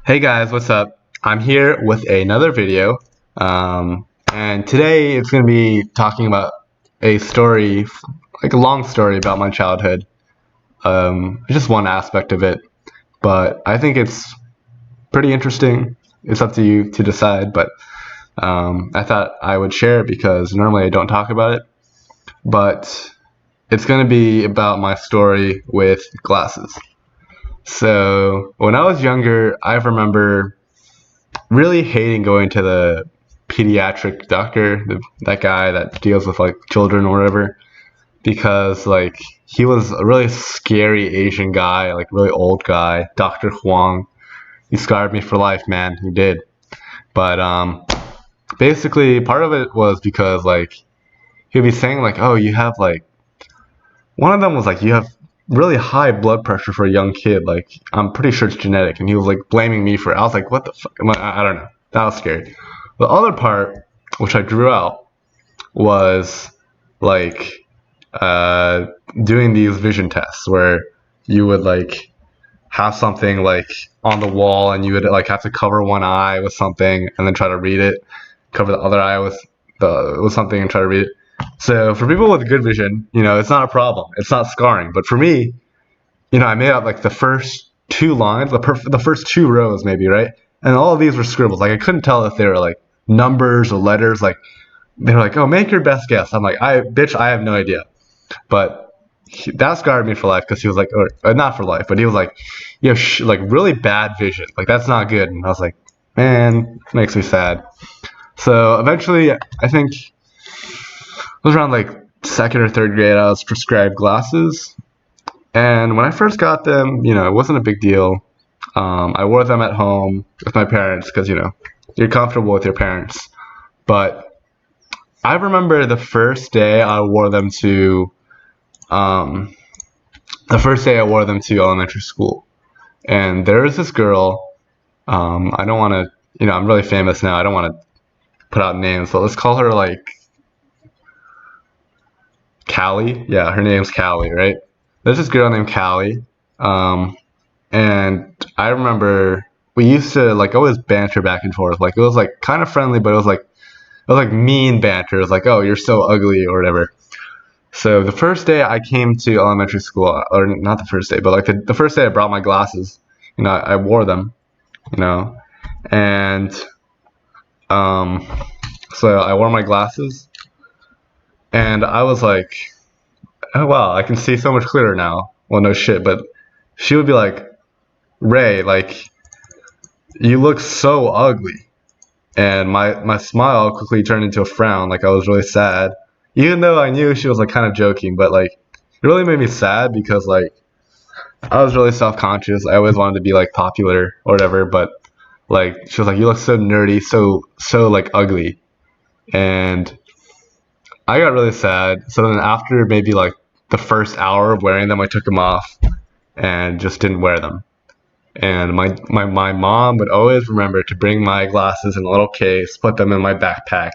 Hey guys, what's up? I'm here with another video, and today it's going to be talking about a story, like a long story about my childhood. Just one aspect of it, but I think it's pretty interesting. It's up to you to decide, but I thought I would share it because normally I don't talk about it, but it's going to be about my story with glasses. So when I was younger, I remember really hating going to the pediatric doctor, that guy that deals with like children or whatever, because like he was a really scary Asian guy, like really old guy, Dr. Huang. He scarred me for life, man. He did. But basically part of it was because like he'd be saying like, "Oh, you have like," one of them was like, "You have really high blood pressure for a young kid. Like, I'm pretty sure it's genetic." And he was like blaming me for it. I was like, "What the fuck?" I don't know. That was scary. The other part, which I drew out, was like uh, doing these vision tests where you would like have something like on the wall and you would like have to cover one eye with something and then try to read it, cover the other eye with something and try to read it. So for people with good vision, it's not a problem. It's not scarring. But for me, I made out like the first two lines, the first two rows maybe, right? And all of these were scribbles. Like I couldn't tell if they were like numbers or letters. Like they were like, "Oh, make your best guess." I'm like, I have no idea." But that scarred me for life because he was like, or not for life, but he was like, like really bad vision. Like that's not good. And I was like, man, it makes me sad. So eventually, I think it was around like second or third grade, I was prescribed glasses. And when I first got them, it wasn't a big deal. I wore them at home with my parents because, you're comfortable with your parents. But I remember um, the first day I wore them to elementary school. And there was this girl, I don't want to, I'm really famous now. I don't want to put out names, but let's call her like Callie. Yeah, her name's Callie, right? There's this girl named Callie. Um, And I remember we used to like always banter back and forth. Like it was like kind of friendly, but it was like mean banter. It was like, "Oh, you're so ugly" or whatever. So the first day I came to elementary school, or not the first day, but like the first day I brought my glasses, I wore them, you know, and um, so I wore my glasses, and I was like, "Oh wow, I can see so much clearer now." Well, no shit, but she would be like, "Ray, like you look so ugly." And my smile quickly turned into a frown, like I was really sad. Even though I knew she was like kind of joking, but like it really made me sad because like I was really self conscious. I always wanted to be like popular or whatever, but like she was like, "You look so nerdy, so like ugly," and I got really sad. So then after maybe like the first hour of wearing them, I took them off and just didn't wear them. And my mom would always remember to bring my glasses in a little case, put them in my backpack,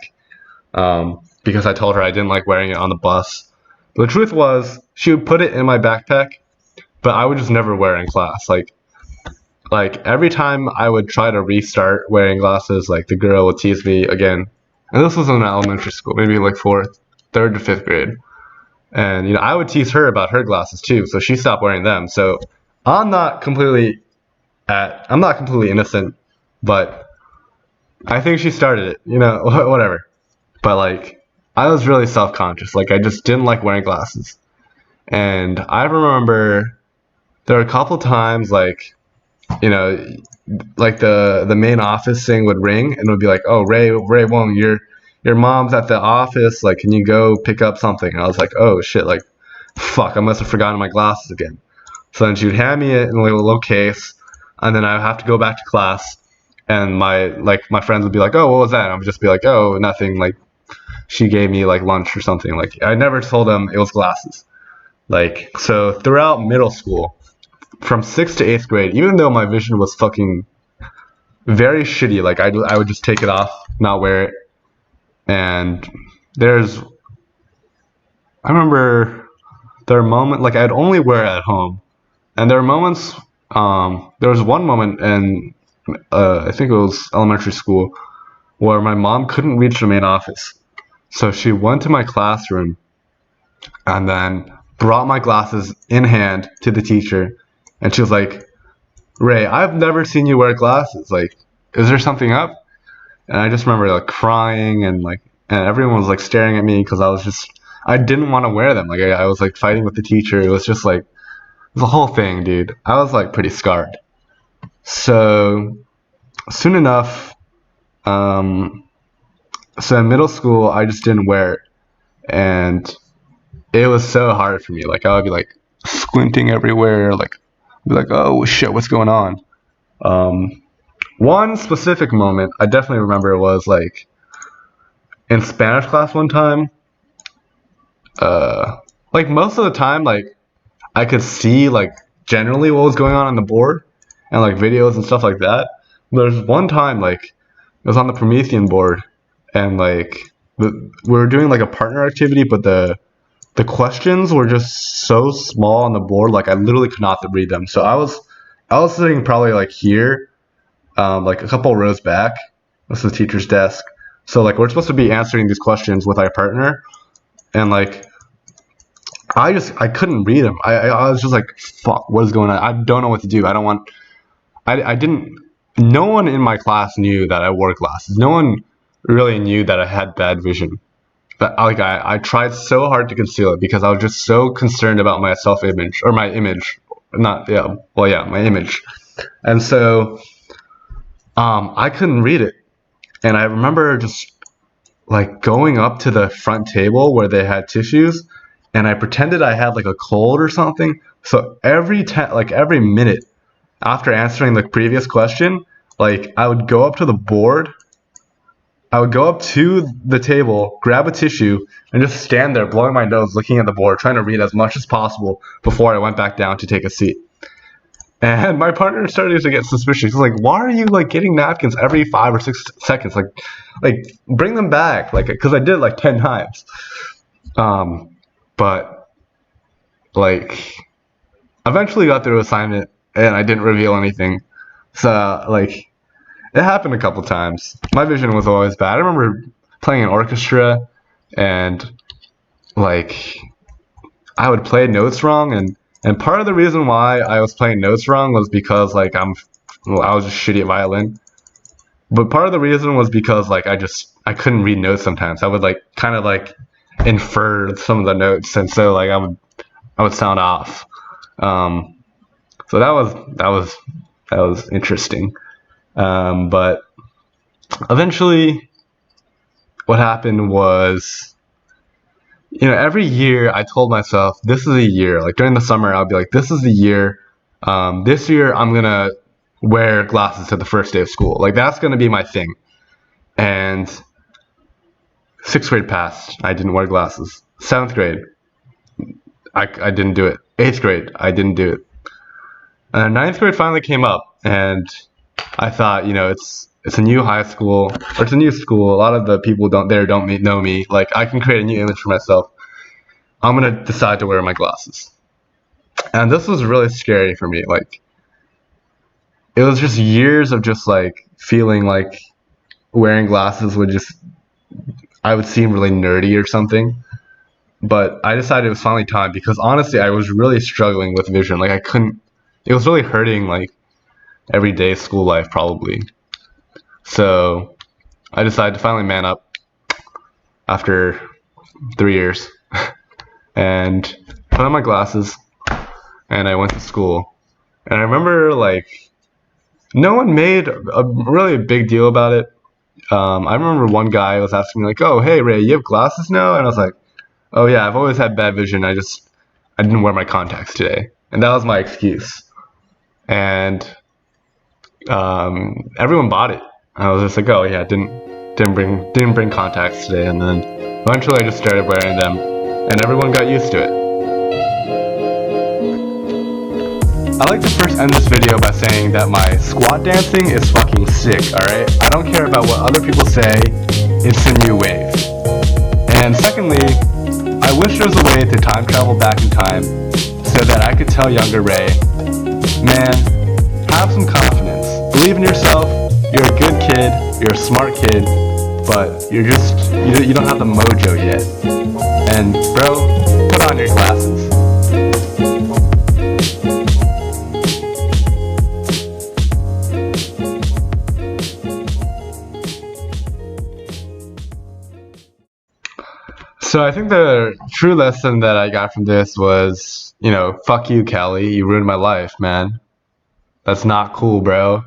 because I told her I didn't like wearing it on the bus. But the truth was, she would put it in my backpack, but I would just never wear it in class. Like every time I would try to restart wearing glasses, like the girl would tease me again. And this was in elementary school, maybe like third to fifth grade. And I would tease her about her glasses too, so she stopped wearing them. So I'm not completely I'm not completely innocent, but I think she started it, whatever. But like, I was really self conscious. Like, I just didn't like wearing glasses. And I remember there were a couple times, like, you know, like the main office thing would ring and it would be like, "Oh, Ray Wong, your mom's at the office. Like, can you go pick up something?" And I was like, "Oh shit, like, fuck, I must have forgotten my glasses again." So then she would hand me it in a little case, and then I would have to go back to class, and my friends would be like, "Oh, what was that?" And I would just be like, "Oh, nothing. Like she gave me like lunch or something." Like I never told them it was glasses. Like so throughout middle school, from sixth to eighth grade, even though my vision was fucking very shitty, like I would just take it off, not wear it, and there's I remember there are moments like I'd only wear it at home. And there are moments. There was one moment in I think it was elementary school, where my mom couldn't reach the main office. So she went to my classroom and then brought my glasses in hand to the teacher. And she was like, Ray, I've never seen you wear glasses. Like, is there something up? And I just remember like crying and everyone was like staring at me because I didn't want to wear them. Like I was like fighting with the teacher. It was just like, it was a whole thing, dude. I was like pretty scarred. So soon enough, so in middle school, I just didn't wear it. And it was so hard for me. Like I would be like squinting everywhere, like be like, oh shit, what's going on? One specific moment I definitely remember was like in Spanish class one time. Like most of the time, like I could see like generally what was going on the board and like videos and stuff like that. There's one time like it was on the Promethean board and like we were doing like a partner activity, but the questions were just so small on the board, like I literally could not read them. So I was sitting probably like here, like a couple rows back. This is the teacher's desk. So like we're supposed to be answering these questions with our partner, and like I couldn't read them. I was just like, fuck, what is going on? I don't know what to do. I didn't. No one in my class knew that I wore glasses. No one really knew that I had bad vision. But like I tried so hard to conceal it because I was just so concerned about my self-image or my image, not yeah, well yeah, my image, and so I couldn't read it, and I remember just like going up to the front table where they had tissues, and I pretended I had like a cold or something. So every minute after answering the previous question, like I would go up to the board. I would go up to the table, grab a tissue, and just stand there blowing my nose, looking at the board, trying to read as much as possible before I went back down to take a seat. And my partner started to get suspicious. He's like, why are you like getting napkins every 5 or 6 seconds? Like bring them back. Like, because I did it like 10 times. But like eventually got through assignment and I didn't reveal anything. So like it happened a couple times. My vision was always bad. I remember playing an orchestra and like I would play notes wrong and part of the reason why I was playing notes wrong was because like I was just shitty at violin. But part of the reason was because like I couldn't read notes sometimes. I would like kind of like infer some of the notes and so like I would sound off. So that was interesting. But eventually what happened was, you know, every year I told myself, this is a year, like during the summer, I'll be like, this is the year, this year I'm going to wear glasses to the first day of school. Like that's going to be my thing. And 6th grade passed. I didn't wear glasses. 7th grade, I didn't do it. 8th grade, I didn't do it. And 9th grade finally came up and I thought, you know, it's a new high school, or it's a new school. A lot of the people don't know me. Like, I can create a new image for myself. I'm going to decide to wear my glasses. And this was really scary for me. Like, it was just years of just, like, feeling like wearing glasses I would seem really nerdy or something. But I decided it was finally time because, honestly, I was really struggling with vision. Like, it was really hurting, like, everyday school life probably. So I decided to finally man up after 3 years and put on my glasses and I went to school. And I remember like no one made a really big deal about it. I remember one guy was asking me like, oh hey Ray, you have glasses now? And I was like, oh yeah, I've always had bad vision. I didn't wear my contacts today. And that was my excuse. And everyone bought it. I was just like, oh yeah, didn't bring contacts today, and then eventually I just started wearing them, and everyone got used to it. I'd like to first end this video by saying that my squat dancing is fucking sick, alright? I don't care about what other people say, it's a new wave. And secondly, I wish there was a way to time travel back in time so that I could tell younger Ray, man, have some confidence. believe in yourself. You're a good kid. You're a smart kid, but you don't have the mojo yet. And bro, put on your glasses. So I think the true lesson that I got from this was, fuck you, Kelly. You ruined my life, man. That's not cool, bro.